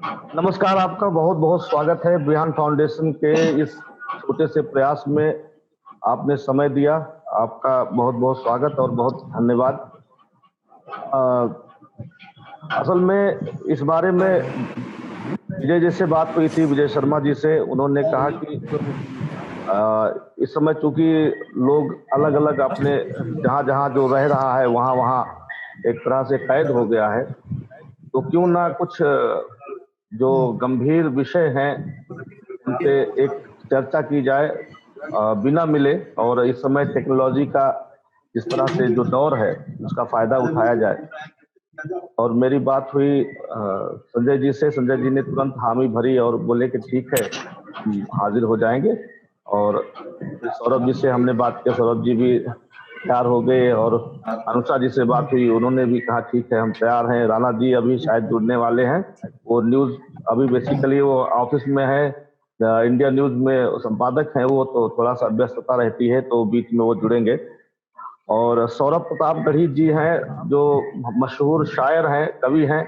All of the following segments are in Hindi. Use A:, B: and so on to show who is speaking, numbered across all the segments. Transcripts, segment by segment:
A: नमस्कार, आपका बहुत बहुत स्वागत है बिहान फाउंडेशन के इस छोटे से प्रयास में। आपने समय दिया, आपका बहुत बहुत स्वागत और बहुत धन्यवाद। असल में इस बारे में विजय जी से बात हुई थी, विजय शर्मा जी से। उन्होंने कहा कि इस समय चूंकि लोग अलग अलग अपने जहां जहां जो रह रहा है वहां वहां एक तरह से कैद हो गया है, तो क्यों ना कुछ जो गंभीर विषय हैं उन पे एक चर्चा की जाए बिना मिले, और इस समय टेक्नोलॉजी का जिस तरह से जो दौर है उसका फायदा उठाया जाए। और मेरी बात हुई संजय जी से। संजय जी ने तुरंत हामी भरी और बोले कि ठीक है, हम हाजिर हो जाएंगे। और फिर सौरभ जी से हमने बात की, सौरभ जी भी तैयार हो गए। और अनुषा जी से बात हुई, उन्होंने भी कहा ठीक है हम तैयार हैं। राणा जी अभी शायद जुड़ने वाले हैं, वो न्यूज अभी बेसिकली वो ऑफिस में है, इंडिया न्यूज में संपादक हैं वो, तो थोड़ा सा व्यस्तता रहती है, तो बीच में वो जुड़ेंगे। और सौरभ प्रतापगढ़ी जी हैं जो मशहूर शायर हैं, कवि हैं,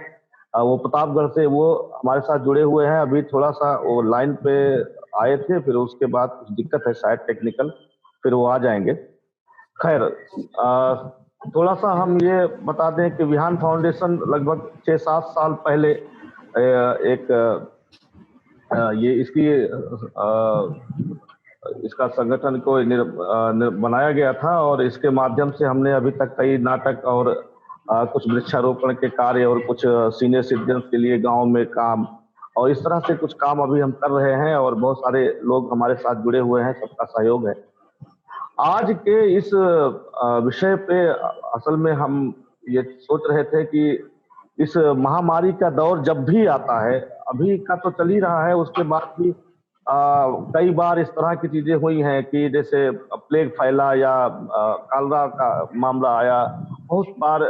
A: वो प्रतापगढ़ से, वो हमारे साथ जुड़े हुए हैं। अभी थोड़ा सा वो लाइन पे आए थे, फिर उसके बाद कुछ दिक्कत है शायद टेक्निकल, फिर वो आ जाएंगे। खैर, थोड़ा सा हम ये बता दें कि विहान फाउंडेशन लगभग 6-7 साल पहले एक ये इसका संगठन को बनाया गया था, और इसके माध्यम से हमने अभी तक कई नाटक और कुछ वृक्षारोपण के कार्य और कुछ सीनियर सिटीजन के लिए गांव में काम और इस तरह से कुछ काम अभी हम कर रहे हैं, और बहुत सारे लोग हमारे साथ जुड़े हुए हैं, सबका सहयोग है। आज के इस विषय पे असल में हम ये सोच रहे थे कि इस महामारी का दौर जब भी आता है, अभी का तो चल ही रहा है, उसके बाद भी कई बार इस तरह की चीजें हुई हैं कि जैसे प्लेग फैला या कॉलरा का मामला आया। बहुत बार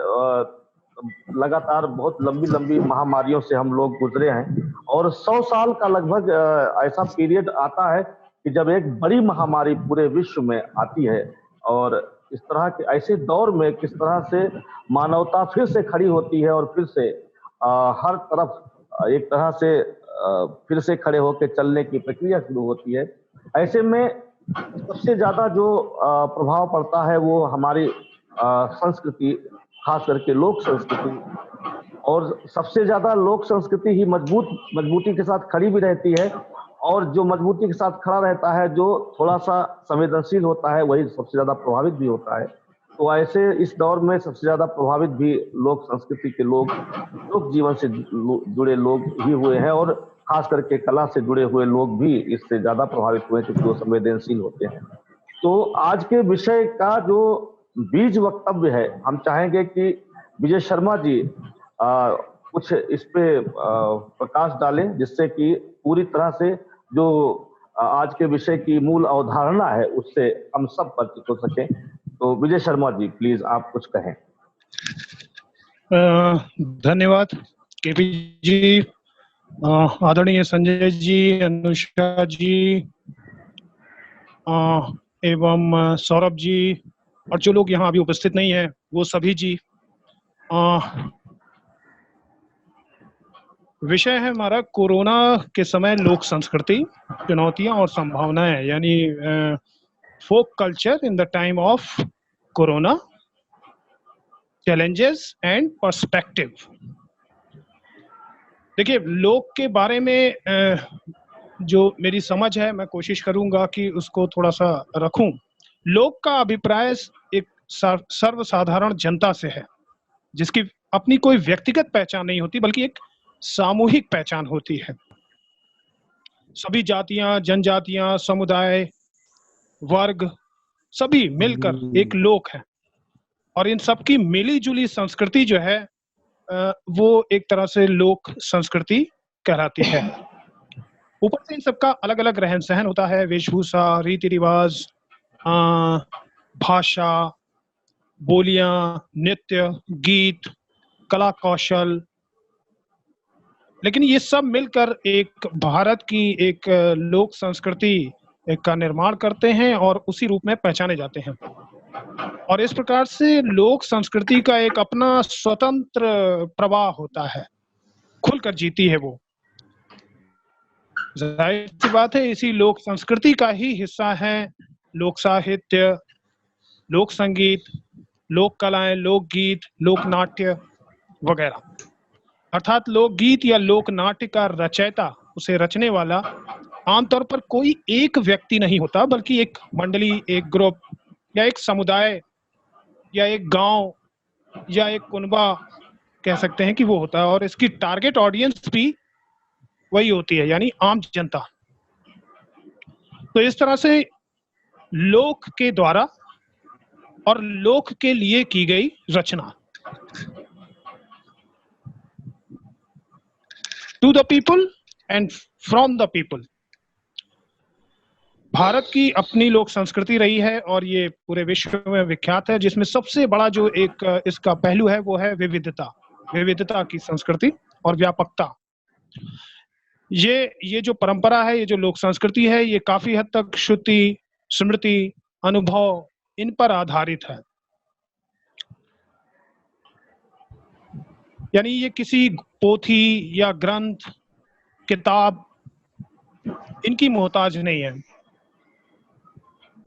A: लगातार बहुत लंबी लंबी महामारियों से हम लोग गुजरे हैं, और 100 साल का लगभग ऐसा पीरियड आता है कि जब एक बड़ी महामारी पूरे विश्व में आती है। और इस तरह के ऐसे दौर में किस तरह से मानवता फिर से खड़ी होती है, और फिर से हर तरफ एक तरह से फिर से खड़े होकर चलने की प्रक्रिया शुरू होती है। ऐसे में सबसे ज्यादा जो प्रभाव पड़ता है वो हमारी संस्कृति, खास करके लोक संस्कृति। और सबसे ज्यादा लोक संस्कृति ही मजबूती के साथ खड़ी भी रहती है, और जो मजबूती के साथ खड़ा रहता है, जो थोड़ा सा संवेदनशील होता है, वही सबसे ज्यादा प्रभावित भी होता है। तो ऐसे इस दौर में सबसे ज्यादा प्रभावित भी लोक संस्कृति के लोग, लोक जीवन से जुड़े लोग ही हुए हैं, और खास करके कला से जुड़े हुए लोग भी इससे ज्यादा प्रभावित हुए क्योंकि वो संवेदनशील होते हैं। तो आज के विषय का जो बीज वक्तव्य है, हम चाहेंगे कि विजय शर्मा जी कुछ इस पे प्रकाश डालें, जिससे कि पूरी तरह से जो आज के विषय की मूल अवधारणा है उससे हम सब परिचित हो सके। तो विजय शर्मा जी, प्लीज आप कुछ कहें।
B: धन्यवाद केपी जी, आदरणीय संजय जी, अनुषा जी एवं सौरभ जी, और जो लोग यहाँ अभी उपस्थित नहीं हैं वो सभी जी। विषय है हमारा कोरोना के समय लोक संस्कृति, चुनौतियां और संभावनाएं, यानी folk culture in the time of corona, challenges and perspective. देखिए, लोक के बारे में जो मेरी समझ है, मैं कोशिश करूंगा कि उसको थोड़ा सा रखूं। लोक का अभिप्राय एक सर्वसाधारण जनता से है, जिसकी अपनी कोई व्यक्तिगत पहचान नहीं होती, बल्कि एक सामूहिक पहचान होती है। सभी जातियां, जनजातियां, समुदाय, वर्ग सभी मिलकर एक लोक है, और इन सबकी मिली जुली संस्कृति जो है वो एक तरह से लोक संस्कृति कहलाती है। ऊपर से इन सबका अलग अलग रहन सहन होता है, वेशभूषा, रीति रिवाज, भाषा, बोलियां, नृत्य, गीत, कला कौशल, लेकिन ये सब मिलकर एक भारत की एक लोक संस्कृति का निर्माण करते हैं और उसी रूप में पहचाने जाते हैं। और इस प्रकार से लोक संस्कृति का एक अपना स्वतंत्र प्रवाह होता है, खुलकर जीती है वो। जाहिर सी बात है इसी लोक संस्कृति का ही हिस्सा है लोक साहित्य, लोक संगीत, लोक कलाएं, लोकगीत, लोक नाट्य वगैरह। अर्थात लोकगीत या लोक नाट्य का रचयिता, उसे रचने वाला आमतौर पर कोई एक व्यक्ति नहीं होता, बल्कि एक मंडली, एक ग्रुप या एक समुदाय या एक गांव या एक कुनबा कह सकते हैं कि वो होता है, और इसकी टारगेट ऑडियंस भी वही होती है, यानी आम जनता। तो इस तरह से लोक के द्वारा और लोक के लिए की गई रचना, to the people and from the people. Bharat की अपनी लोक संस्कृति रही है और ये पूरे विश्व में विख्यात है, जिसमें सबसे बड़ा जो एक इसका पहलू है वो है विविधता की संस्कृति और व्यापकता। ये जो परंपरा है, ये जो लोक संस्कृति है, ये काफी हद तक श्रुति, स्मृति, अनुभव, इन पर आधारित है। यानी ये किसी पोथी या ग्रंथ, किताब, इनकी मोहताज नहीं है।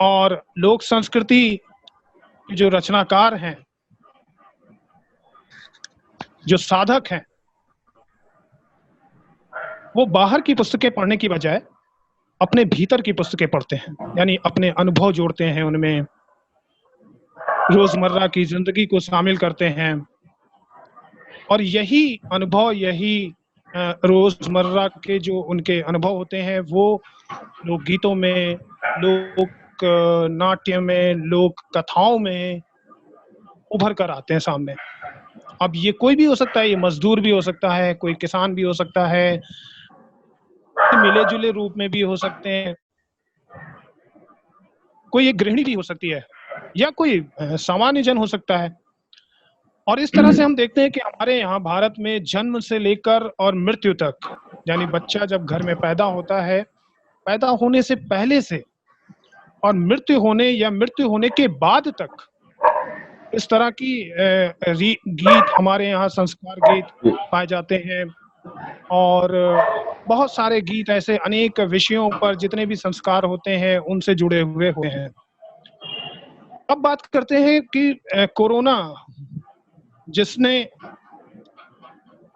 B: और लोक संस्कृति जो रचनाकार हैं, जो साधक हैं, वो बाहर की पुस्तकें पढ़ने की बजाय अपने भीतर की पुस्तकें पढ़ते हैं, यानी अपने अनुभव जोड़ते हैं उनमें, रोजमर्रा की जिंदगी को शामिल करते हैं, और यही अनुभव, यही रोजमर्रा के जो उनके अनुभव होते हैं वो लोकगीतों में, लोक नाट्य में, लोक कथाओं में उभर कर आते हैं सामने। अब ये कोई भी हो सकता है, ये मजदूर भी हो सकता है, कोई किसान भी हो सकता है, मिले जुले रूप में भी हो सकते हैं, कोई एक गृहिणी भी हो सकती है, या कोई सामान्य जन हो सकता है। और इस तरह से हम देखते हैं कि हमारे यहाँ भारत में जन्म से लेकर और मृत्यु तक, यानी बच्चा जब घर में पैदा होता है, पैदा होने से पहले से और मृत्यु होने या मृत्यु होने के बाद तक, इस तरह की गीत हमारे यहाँ संस्कार गीत पाए जाते हैं। और बहुत सारे गीत ऐसे अनेक विषयों पर, जितने भी संस्कार होते हैं उनसे जुड़े हुए हैं। अब बात करते हैं कि कोरोना, जिसने,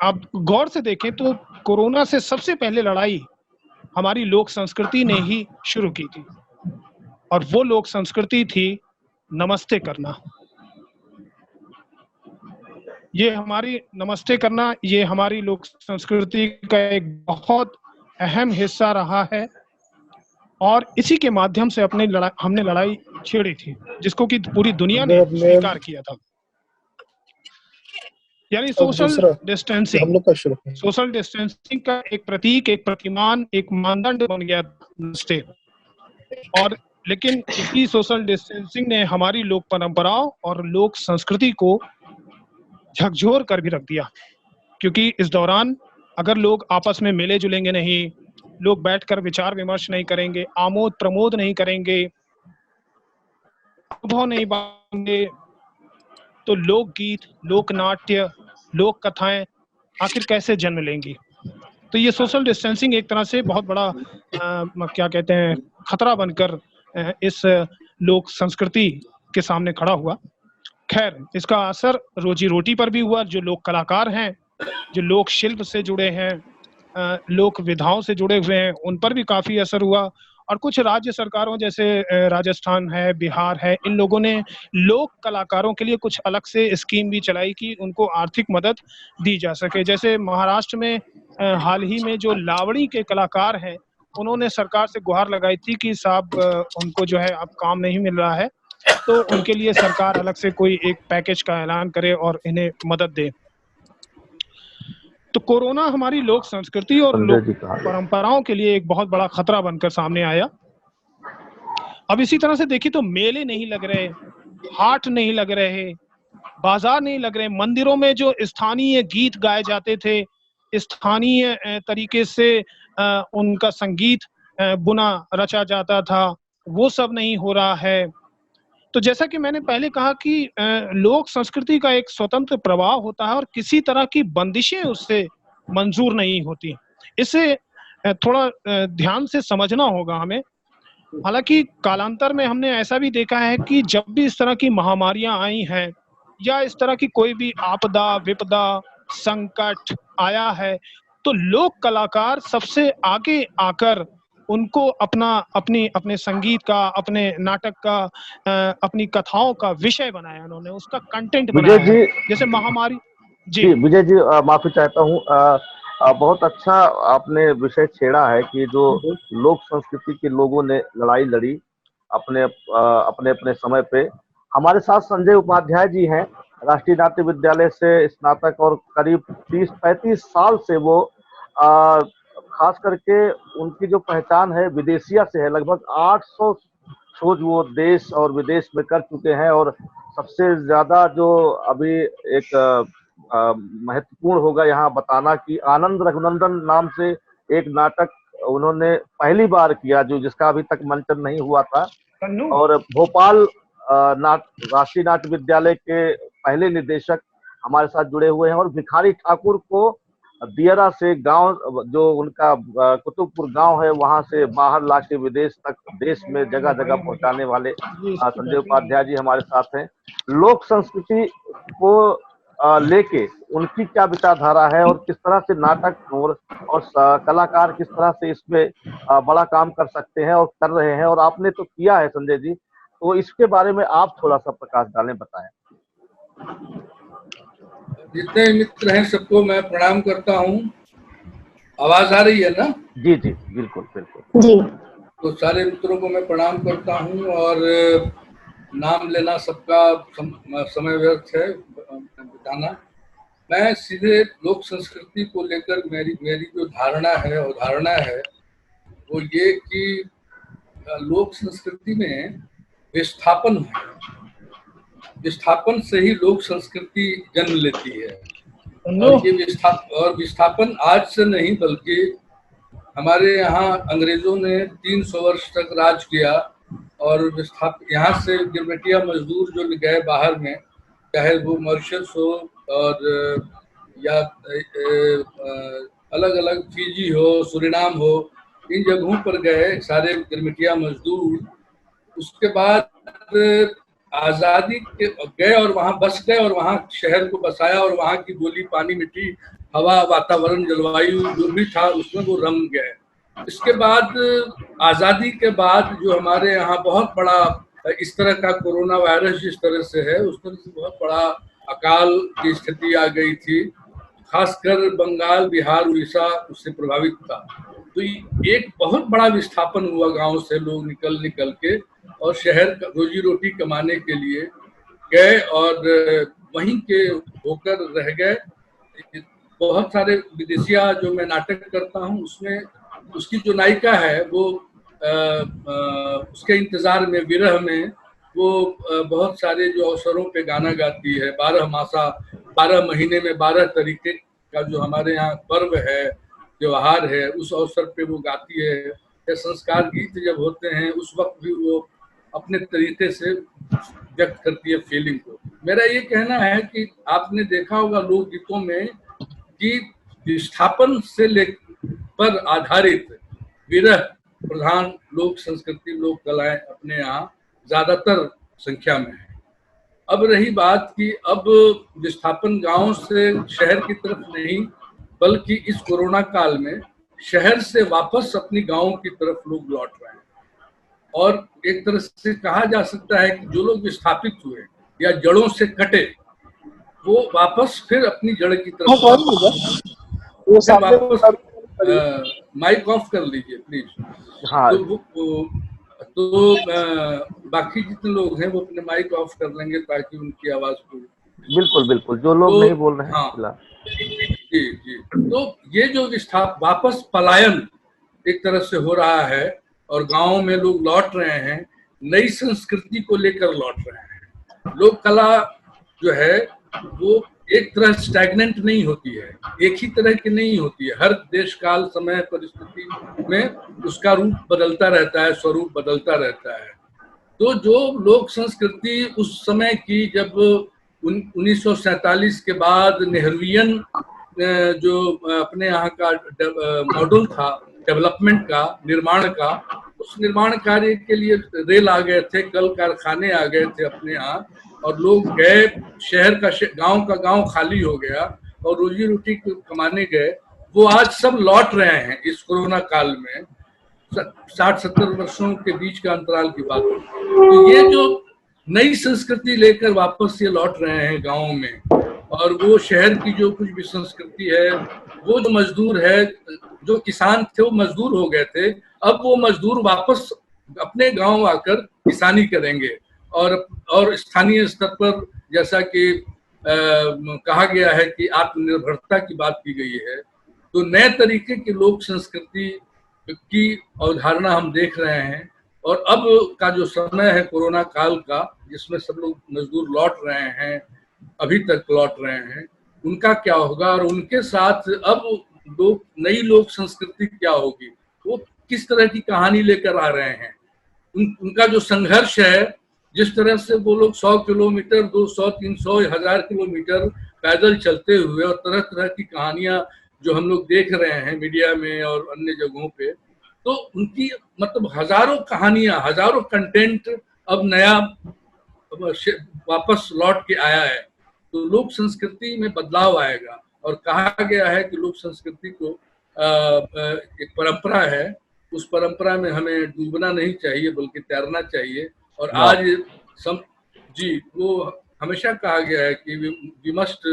B: आप गौर से देखें तो कोरोना से सबसे पहले लड़ाई हमारी लोक संस्कृति ने ही शुरू की थी, और वो लोक संस्कृति थी नमस्ते करना। ये हमारी नमस्ते करना, ये हमारी लोक संस्कृति का एक बहुत अहम हिस्सा रहा है, और इसी के माध्यम से हमने लड़ाई छेड़ी थी, जिसको कि पूरी दुनिया ने स्वीकार किया था। यानी सोशल डिस्टेंसिंग, सोशल डिस्टेंसिंग का एक प्रतीक, एक प्रतिमान, एक मानदंड बन गया नमस्ते। और लेकिन इसी सोशल डिस्टेंसिंग ने हमारी लोक परंपराओं और लोक संस्कृति को झकझोर कर भी रख दिया, क्योंकि इस दौरान अगर लोग आपस में मिले जुलेंगे नहीं, लोग बैठकर विचार विमर्श नहीं करेंगे, आमोद प्रमोद नहीं करेंगे, अनुभव नहीं बांटेंगे, तो लोकगीत, लोक नाट्य, लोक कथाएं आखिर कैसे जन्म लेंगी। तो ये सोशल डिस्टेंसिंग एक तरह से बहुत बड़ा क्या कहते हैं, खतरा बनकर इस लोक संस्कृति के सामने खड़ा हुआ। खैर, इसका असर रोजी रोटी पर भी हुआ। जो लोक कलाकार हैं, जो लोक शिल्प से जुड़े हैं, लोक विधाओं से जुड़े हुए हैं, उन पर भी काफी असर हुआ। और कुछ राज्य सरकारों, जैसे राजस्थान है, बिहार है, इन लोगों ने लोक कलाकारों के लिए कुछ अलग से स्कीम भी चलाई कि उनको आर्थिक मदद दी जा सके। जैसे महाराष्ट्र में हाल ही में जो लावणी के कलाकार हैं, उन्होंने सरकार से गुहार लगाई थी कि साहब उनको जो है अब काम नहीं मिल रहा है, तो उनके लिए सरकार अलग से कोई एक पैकेज का ऐलान करे और इन्हें मदद दे। तो कोरोना हमारी लोक संस्कृति और लोक परंपराओं के लिए एक बहुत बड़ा खतरा बनकर सामने आया। अब इसी तरह से देखिए तो मेले नहीं लग रहे, हाट नहीं लग रहे, बाजार नहीं लग रहे, मंदिरों में जो स्थानीय गीत गाए जाते थे, स्थानीय तरीके से उनका संगीत बुना रचा जाता था, वो सब नहीं हो रहा है। तो जैसा कि मैंने पहले कहा कि लोक संस्कृति का एक स्वतंत्र प्रवाह होता है और किसी तरह की बंदिशें उससे मंजूर नहीं होती। इससे थोड़ा ध्यान से समझना होगा हमें। हालांकि कालांतर में हमने ऐसा भी देखा है कि जब भी इस तरह की महामारियां आई हैं या इस तरह की कोई भी आपदा विपदा संकट आया है, तो लोक कलाकार सबसे आगे आकर उनको अपना अपनी अपने संगीत का, अपने नाटक का, अपनी कथाओं का विषय बनाया, उन्होंने उसका कंटेंट
A: विजय
B: बनाया है।
A: जी,
B: जैसे महामारी जी
A: जी विजय जी, माफी चाहता हूँ। बहुत अच्छा आपने विषय छेड़ा है कि जो लोक संस्कृति के लोगों ने लड़ाई लड़ी अपने अपने अपने समय पे। हमारे साथ संजय उपाध्याय जी हैं, राष्ट्रीय नाट्य विद्यालय से स्नातक, और करीब 30-35 साल से वो खास करके उनकी जो पहचान है विदेशिया से है। लगभग 800 शोज वो देश और विदेश में कर चुके हैं। और सबसे ज्यादा जो अभी एक महत्वपूर्ण होगा यहाँ बताना कि आनंद रघुनंदन नाम से एक नाटक उन्होंने पहली बार किया, जो जिसका अभी तक मंचन नहीं हुआ था। और भोपाल राष्ट्रीय नाट्य विद्यालय के पहले निदेशक हमारे साथ जुड़े हुए हैं। और भिखारी ठाकुर को दियरा से गांव, जो उनका कुतुबपुर गांव है, वहां से बाहर लाके विदेश तक देश में जगह जगह पहुंचाने वाले संजय उपाध्याय जी हमारे साथ हैं। लोक संस्कृति को लेके उनकी क्या विचारधारा है और किस तरह से नाटक और कलाकार किस तरह से इसमें बड़ा काम कर सकते हैं और कर रहे हैं, और आपने तो किया है संजय जी, तो इसके बारे में आप थोड़ा सा प्रकाश डालें, बताएं।
C: जितने मित्र हैं सबको मैं प्रणाम करता हूँ। आवाज आ रही है ना?
A: जी जी, बिल्कुल बिल्कुल
D: जी।
C: तो सारे मित्रों को मैं प्रणाम करता हूँ, और नाम लेना सबका समय व्यर्थ है बताना। मैं सीधे लोक संस्कृति को लेकर मेरी जो धारणा है, अवधारणा है, वो ये कि लोक संस्कृति में विस्थापन है। विस्थापन से ही लोक संस्कृति जन्म लेती है। और ये विस्थापन आज से नहीं, बल्कि हमारे यहाँ अंग्रेजों ने 300 वर्ष तक राज किया, और यहाँ से गिरमिटिया मजदूर जो गए बाहर में, चाहे वो मॉरिशस हो और या अलग अलग फिजी हो, सुरिनाम हो, इन जगहों पर गए सारे गिरमिटिया मजदूर। उसके बाद आजादी के गए और वहां बस गए और वहां शहर को बसाया, और वहां की बोली, पानी, मिट्टी, हवा, वातावरण, जलवायु जो भी था उसमें वो रंग गए। इसके बाद आजादी के बाद जो हमारे यहाँ बहुत बड़ा इस तरह का कोरोना वायरस जिस तरह से है, उस तरह से बहुत बड़ा अकाल की स्थिति आ गई थी। खासकर बंगाल, बिहार, उड़ीसा उससे प्रभावित था। तो एक बहुत बड़ा विस्थापन हुआ, गांव से लोग निकल के और शहर रोजी रोटी कमाने के लिए गए, और वहीं के होकर रह गए। बहुत सारे विदेशिया जो मैं नाटक करता हूँ, उसमें उसकी जो नायिका है वो उसके इंतजार में, विरह में, वो बहुत सारे जो अवसरों पे गाना गाती है। 12 महीने में 12 तरीके का जो हमारे यहाँ पर्व है, त्योहार है, उस अवसर पे वो गाती है। या संस्कार गीत जब होते हैं उस वक्त भी वो अपने तरीके से व्यक्त करती है फीलिंग को। मेरा ये कहना है कि आपने देखा होगा लोक गीतों में कि विस्थापन से पर आधारित विरह प्रधान लोक संस्कृति, लोक कलाएं अपने यहाँ ज्यादातर संख्या में है। अब रही बात कि अब विस्थापन गांव से शहर की तरफ नहीं, बल्कि इस कोरोना काल में शहर से वापस अपनी गांव की तरफ लोग लौट रहे हैं। और एक तरह से कहा जा सकता है कि जो लोग विस्थापित हुए या जड़ों से कटे, वो वापस फिर अपनी जड़ की तरफ वापस। माइक ऑफ कर लीजिए प्लीज।
A: हाँ।
C: तो बाकी जितने लोग हैं वो अपने माइक ऑफ कर लेंगे ताकि उनकी आवाज को।
A: बिल्कुल बिल्कुल, जो लोग नहीं बोल रहे हैं।
C: हाँ जी जी। तो ये जो वापस पलायन एक तरह से हो रहा है, और गांव में लोग लौट रहे हैं, नई संस्कृति को लेकर लौट रहे हैं। लोक कला जो है वो एक तरह स्टैग्नेंट नहीं होती है, एक ही तरह की नहीं होती है। हर देश काल समय परिस्थिति में उसका रूप बदलता रहता है, स्वरूप बदलता रहता है। तो जो लोक संस्कृति उस समय की, जब 1947 के बाद नेहरूवियन जो अपने यहाँ का मॉडल था, डेवलपमेंट का, निर्माण का, उस निर्माण कार्य के लिए रेल आ गए थे, कल कारखाने आ गए थे अपने यहाँ, और लोग गए, शहर का गांव का गांव खाली हो गया और रोजी रोटी कमाने गए। वो आज सब लौट रहे हैं इस कोरोना काल में, 60-70 वर्षों के बीच का अंतराल की बात है। तो ये जो नई संस्कृति लेकर वापस ये लौट रहे हैं गाँव में, और वो शहर की जो कुछ भी संस्कृति है, वो जो मजदूर है, जो किसान थे वो मजदूर हो गए थे, अब वो मजदूर वापस अपने गांव आकर किसानी करेंगे। और स्थानीय स्तर पर जैसा कि कहा गया है कि आत्मनिर्भरता की बात की गई है, तो नए तरीके की लोक संस्कृति की अवधारणा हम देख रहे हैं। और अब का जो समय है कोरोना काल का, जिसमें सब लोग मजदूर लौट रहे हैं, अभी तक लौट रहे हैं, उनका क्या होगा, और उनके साथ अब नई लोक संस्कृति क्या होगी, वो किस तरह की कहानी लेकर आ रहे हैं। उनका जो संघर्ष है, जिस तरह से वो लोग 100 किलोमीटर, 200, 300, 1000 किलोमीटर पैदल चलते हुए, और तरह तरह की कहानियां जो हम लोग देख रहे हैं मीडिया में और अन्य जगहों पे, तो उनकी मतलब हजारों कहानियां, हजारों कंटेंट अब नया वापस लौट के आया है। तो लोक संस्कृति में बदलाव आएगा, और कहा गया है कि लोक संस्कृति को एक परंपरा है, उस परंपरा में हमें डूबना नहीं चाहिए बल्कि तैरना चाहिए। और आज वो हमेशा कहा गया है कि we must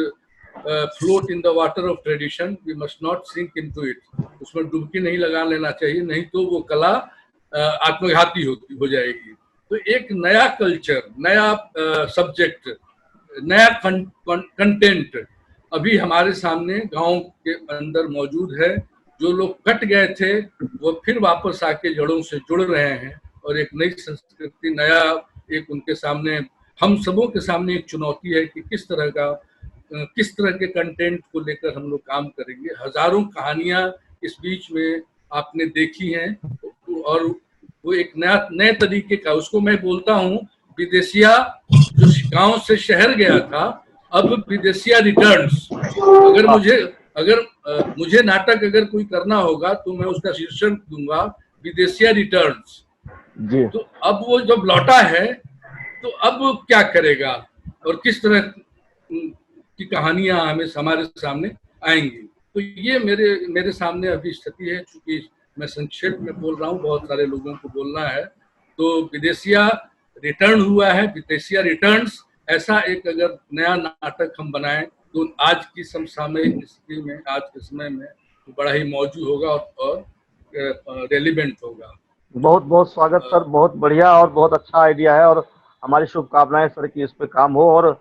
C: float in the water of tradition, we must not sink into it. उसमें डुबकी नहीं लगा लेना चाहिए, नहीं तो वो कला आत्मघाती हो जाएगी। तो एक नया कल्चर, नया सब्जेक्ट, नया कंटेंट अभी हमारे सामने गांव के अंदर मौजूद है। जो लोग कट गए थे वो फिर वापस आके जड़ों से जुड़ रहे हैं, और एक नई संस्कृति, नया एक उनके सामने, हम सबों के सामने एक चुनौती है कि किस तरह के कंटेंट को लेकर हम लोग काम करेंगे। हजारों कहानियां इस बीच में आपने देखी हैं, और वो एक नए तरीके का, उसको मैं बोलता हूँ विदेशिया, जो गांव से शहर गया था, अब विदेशिया रिटर्न्स। अगर मुझे नाटक अगर कोई करना होगा तो मैं उसका शीर्षक दूंगा विदेशिया रिटर्न्स। तो अब वो जब लौटा है तो अब क्या करेगा, और किस तरह की कहानियां हमारे सामने आएंगी। तो ये मेरे सामने अभी स्थिति है। चूंकि मैं संक्षेप में बोल रहा हूँ, बहुत सारे लोगों को बोलना है, तो विदेशिया रिटर्न हुआ है, विदेशिया रिटर्न्स। ऐसा एक अगर नया नाटक हम बनाएं तो आज की समसामयिक स्थिति में, आज के समय में बड़ा ही मौजूद होगा और रेलिवेंट होगा।
A: बहुत बहुत स्वागत सर, बहुत बढ़िया और बहुत अच्छा आइडिया है, और हमारी शुभकामनाएं सर कि इस पे काम हो। और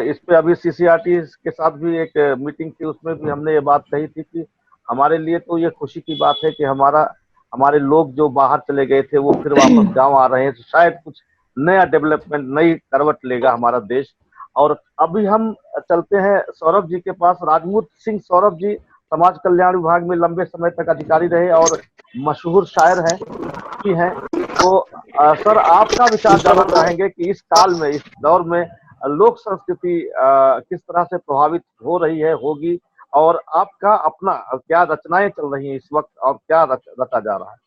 A: इस पे अभी CCRT के साथ भी एक मीटिंग थी, उसमें भी हमने ये बात कही थी कि हमारे लिए तो ये खुशी की बात है कि हमारे लोग जो बाहर चले गए थे वो फिर वापस गांव आ रहे हैं, तो शायद कुछ नया डेवलपमेंट, नई करवट लेगा हमारा देश। और अभी हम चलते हैं सौरभ जी के पास। राजमूर्ति सिंह सौरभ जी समाज कल्याण विभाग में लंबे समय तक अधिकारी रहे और मशहूर शायर हैं। तो सर, आपका विचार जानना चाहेंगे कि इस काल में, इस दौर में लोक संस्कृति किस तरह से प्रभावित हो रही है, होगी, और आपका अपना क्या रचनाएं चल रही हैं इस वक्त, और क्या रचा जा रहा है।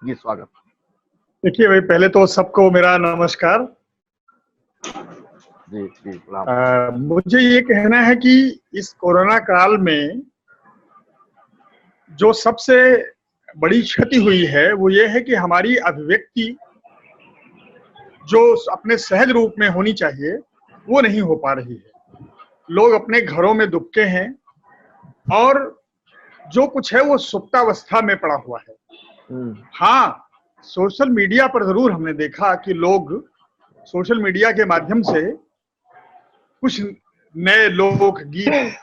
A: जी स्वागत।
D: देखिए भाई, पहले तो सबको मेरा नमस्कार।
A: जी जी,
D: मुझे ये कहना है कि इस कोरोना काल में जो सबसे बड़ी क्षति हुई है वो ये है कि हमारी अभिव्यक्ति जो अपने सहज रूप में होनी चाहिए वो नहीं हो पा रही है। लोग अपने घरों में दुबके हैं और जो कुछ है वो सुप्तावस्था में पड़ा हुआ है। हाँ, सोशल मीडिया पर जरूर हमने देखा कि लोग सोशल मीडिया के माध्यम से कुछ नए लोक गीत,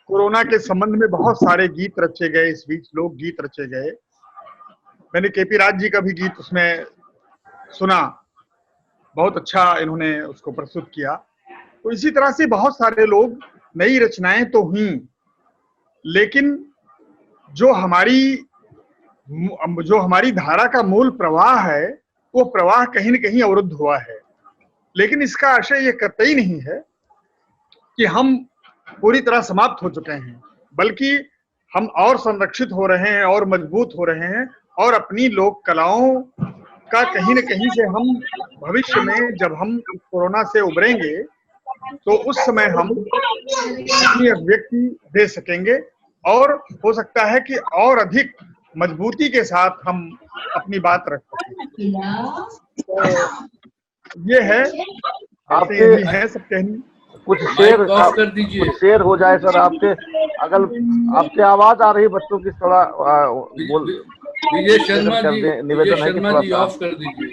D: कोरोना के संबंध में बहुत सारे गीत रचे गए, इस बीच लोक गीत रचे गए। मैंने KP राज जी का भी गीत उसमें सुना, बहुत अच्छा इन्होंने उसको प्रस्तुत किया। तो इसी तरह से बहुत सारे लोग, नई रचनाएं तो हुई, लेकिन जो हमारी धारा का मूल प्रवाह है वो प्रवाह कहीं न कहीं अवरुद्ध हुआ है। लेकिन इसका आशय ये कतई नहीं है कि हम पूरी तरह समाप्त हो चुके हैं, बल्कि हम और संरक्षित हो रहे हैं और मजबूत हो रहे हैं, और अपनी लोक कलाओं का कहीं न कहीं से हम भविष्य में जब हम कोरोना से उबरेंगे तो उस समय हम अपनी अभिव्यक्ति दे सकेंगे, और हो सकता है कि और अधिक मजबूती के साथ हम अपनी बात रख सकें। तो ये है,
A: आपके
D: यही है सब कहनी।
A: कुछ शेर
C: ऑफ कर दीजिए।
A: कुछ शेर हो जाए सर, आपके अगल आपकी आवाज आ रही है बच्चों की, थोड़ा
C: विजय शर्मा जी,
A: निवेदन है कि थोड़ा सा
C: ऑफ कर दीजिए।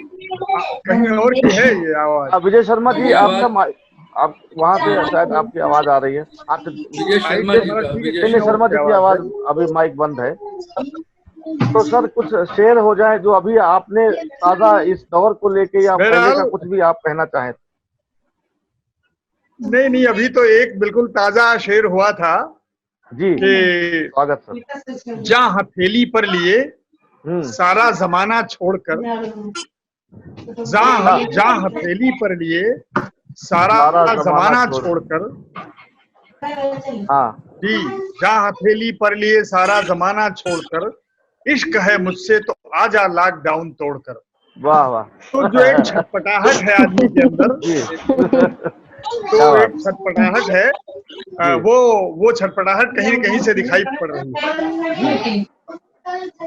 D: कहीं और की है ये आवाज।
A: विजय शर्मा जी, आपका आप वहाँ से शायद आपकी आवाज आ रही है। आप
C: विजय शर्मा जी का,
A: विजय शर्मा जी की आवाज अभी माइक बंद है। तो सर कुछ शेर हो जाए जो अभी आपने ताजा इस दौर को लेके, या पहले का कुछ भी आप कहना चाहें।
D: नहीं, अभी तो एक बिल्कुल ताजा शेर हुआ था
A: जी, स्वागत सर।
D: जहाँ हथेली पर लिए सारा जमाना छोड़कर, जहाँ हथेली पर लिए सारा जमाना छोड़कर,
A: हाँ
D: जी, जहाँ हथेली पर लिए सारा जमाना छोड़कर, इश्क है मुझसे तो आजा लॉकडाउन तोड़कर।
A: वाह वाह।
D: तो जो एक छटपटाहट है आदमी के अंदर, तो एक छटपटाहट है, वो छटपटाहट कहीं न कहीं से दिखाई पड़ रही है।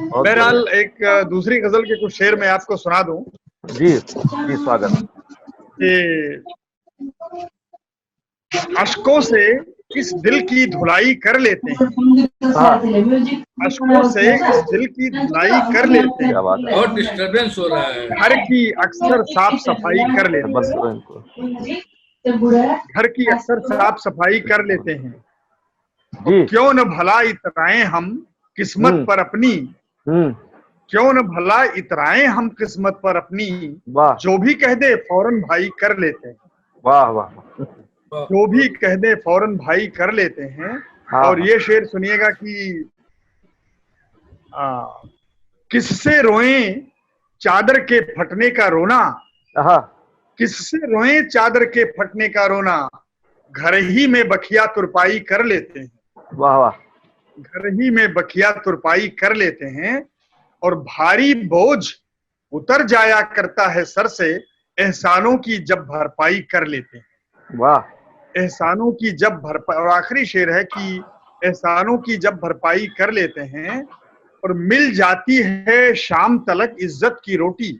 D: बहरहाल एक दूसरी गजल के कुछ शेर मैं आपको सुना दूं।
A: जी स्वागत।
D: अश्कों से इस दिल की धुलाई कर लेते हैं, अश्कों से इस दिल की धुलाई कर लेते हैं,
C: और डिस्टर्बेंस हो रहा है।
D: घर की अक्सर साफ सफाई कर लेते हैं, घर की अक्सर साफ सफाई कर लेते हैं। तो क्यों न भला इतराएं हम किस्मत पर अपनी, क्यों न भला इतराएं हम किस्मत पर अपनी, जो भी कह दे फौरन भाई कर लेते हैं।
A: वाह वाह।
D: जो भी कह दे फौरन भाई कर लेते हैं। और ये शेर सुनिएगा कि किससे रोएं चादर के फटने का रोना, किससे रोएं चादर के फटने का रोना, घर ही में बखिया तुरपाई कर लेते हैं।
A: वाह वाह।
D: घर ही में बखिया तुरपाई कर लेते हैं, और भारी बोझ उतर जाया करता है सर से, एहसानों की जब भरपाई कर लेते हैं।
A: वाह।
D: एहसानों की जब भरपाई, और आखिरी शेर है कि एहसानों की जब भरपाई कर लेते हैं, और मिल जाती है शाम तलक इज्जत की रोटी,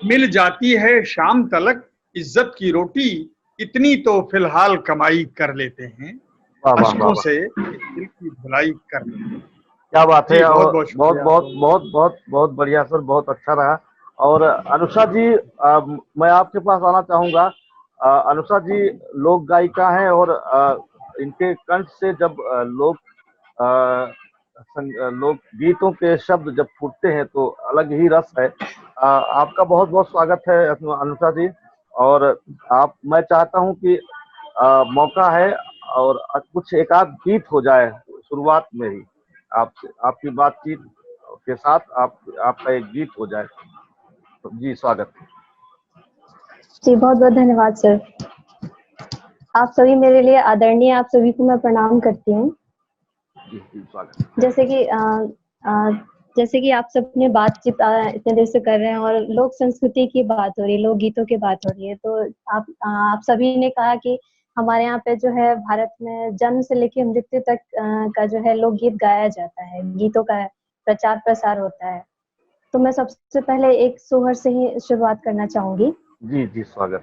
D: मिल जाती है शाम तलक इज्जत की रोटी, इतनी तो फिलहाल कमाई कर लेते हैं। अश्कों से दिल की धुलाई कर लेते हैं।
A: क्या बात है।
D: बहुत
A: बहुत बहुत बहुत बहुत बहुत बढ़िया सर, बहुत अच्छा रहा। और अनुषा जी, मैं आपके पास आना चाहूंगा। अनुषा जी लोक गायिका हैं, और इनके कंठ से जब लोक गीतों के शब्द जब फूटते हैं तो अलग ही रस है। आपका बहुत बहुत स्वागत है अनुषा जी। और मैं चाहता हूं कि मौका है और कुछ एक आध गीत हो जाए शुरुआत में ही, आपकी बातचीत के साथ आपका एक गीत हो जाए तो जी स्वागत।
E: जी बहुत बहुत धन्यवाद सर। आप सभी मेरे लिए आदरणीय, आप सभी को मैं प्रणाम करती हूँ। जैसे कि आप सबने बातचीत इतने देर से कर रहे हैं और लोक संस्कृति की बात हो रही है, लोक गीतों की बात हो रही है, तो आप सभी ने कहा कि हमारे यहाँ पे जो है भारत में जन्म से लेकर मृत्यु तक का जो है लोकगीत गाया जाता है, गीतों का प्रचार प्रसार होता है। तो मैं सबसे पहले एक सोहर से ही शुरुआत करना चाहूंगी।
A: जी स्वागत।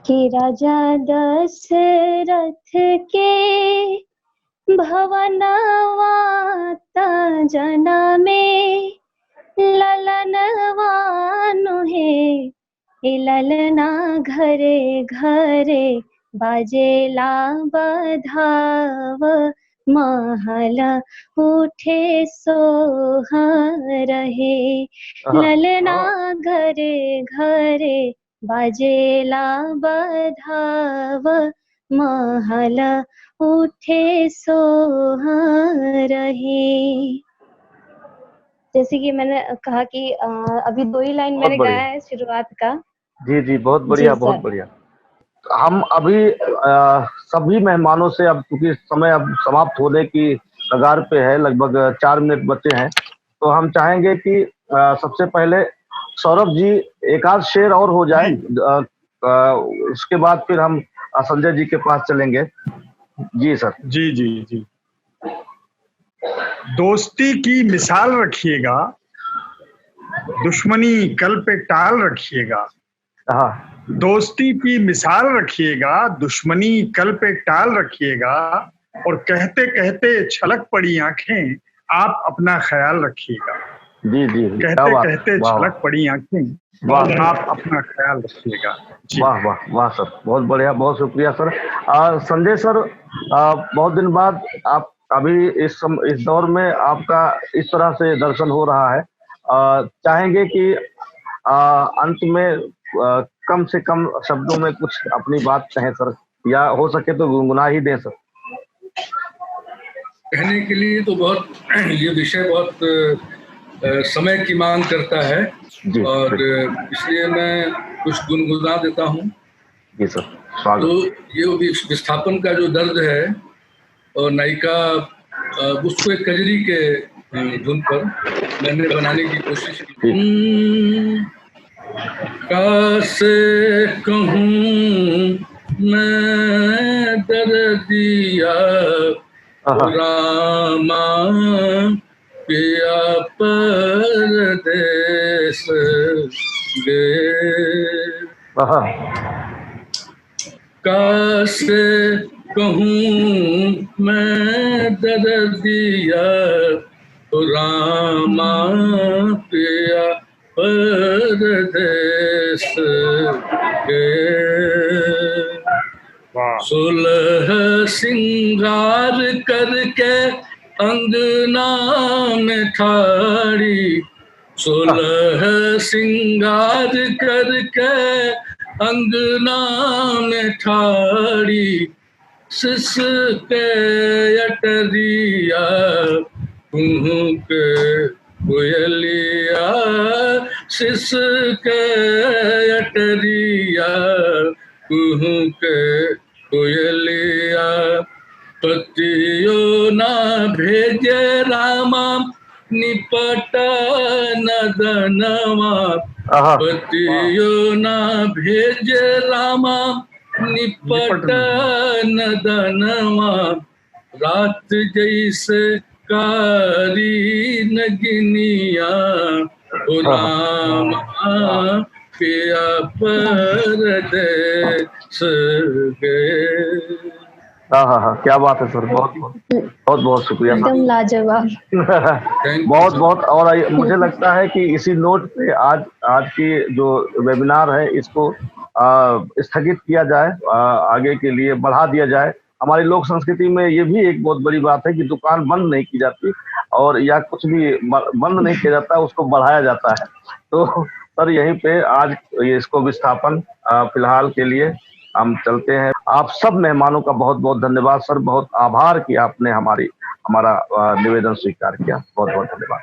E: कि राजा दशरथ के भवनवा जना में ललनवा नुहे, ललना घरे घरे बाजेला बधाव, महला उठे सोहरहे, ललना घरे घरे बाजेला बधाव, महला उठे सोहरहे। जैसे कि मैंने कहा कि अभी 2 ही लाइन मैंने गाया है शुरुआत का।
A: जी बहुत बढ़िया, बहुत बढ़िया। हम अभी सभी मेहमानों से, अब क्योंकि समय अब समाप्त होने की कगार पे है, लगभग 4 मिनट बचे हैं, तो हम चाहेंगे कि सबसे पहले सौरभ जी एक आध शेर और हो जाए, उसके बाद फिर हम संजय जी के पास चलेंगे। जी सर।
D: जी जी जी। दोस्ती की मिसाल रखिएगा, दुश्मनी कल पे टाल रखिएगा।
A: हाँ।
D: दोस्ती की मिसाल रखिएगा, दुश्मनी कल पे टाल रखिएगा, और कहते कहते छलक पड़ी आंखें, आप अपना ख्याल रखिएगा।
A: जी जी।
D: कहते कहते छलक पड़ी आंखें, आप अपना ख्याल रखिएगा।
A: वाह वाह वाह सर, बहुत बढ़िया, बहुत शुक्रिया सर। संजय सर, बहुत दिन बाद आप अभी इस दौर में आपका इस तरह से दर्शन हो रहा है, चाहेंगे कि अंत में कम से कम शब्दों में कुछ अपनी बात कहें सर, या हो सके तो गुनगुना ही दें सर।
C: कहने के लिए तो बहुत ये विषय बहुत समय की मांग करता है, और इसलिए मैं कुछ गुनगुना देता हूँ।
A: जी सर, स्वागत।
C: तो ये विस्थापन का जो दर्द है, और नायिका उसको एक कजरी के धुन पर मैंने बनाने की कोशिश की। कैसे कहूँ मैं दर्दिया रामा पिया परदेस गए। कैसे कहूँ मैं दर्दिया रामा पिया परदेस गए। सुलह सिंगार करके अंगना में ठाड़ी, सुलह सिंगार करके अंगना में ठाड़ी, सिसके अटरिया कुहू के कोयलिया, सिसके अटरिया कुहू के कोयलिया। पतियो ना भेजे रामा निपट नदनवा, पतियो ना भेजे रामा निपट नदनवा। रात जैसे कारी नगिनिया रामा पिया परदेस गए।
A: हाँ, क्या बात है सर, बहुत बहुत शुक्रिया सर,
E: एकदम लाजवाब।
A: बहुत बहुत। और मुझे लगता है कि इसी नोट पे आज की जो वेबिनार है इसको स्थगित किया जाए, आगे के लिए बढ़ा दिया जाए। हमारी लोक संस्कृति में ये भी एक बहुत बड़ी बात है कि दुकान बंद नहीं की जाती, और या कुछ भी बंद नहीं किया जाता, उसको बढ़ाया जाता है। तो सर यहीं पे आज इसको विस्थापन फिलहाल के लिए हम चलते हैं। आप सब मेहमानों का बहुत बहुत धन्यवाद सर, बहुत आभार कि आपने हमारा निवेदन स्वीकार किया। बहुत बहुत धन्यवाद।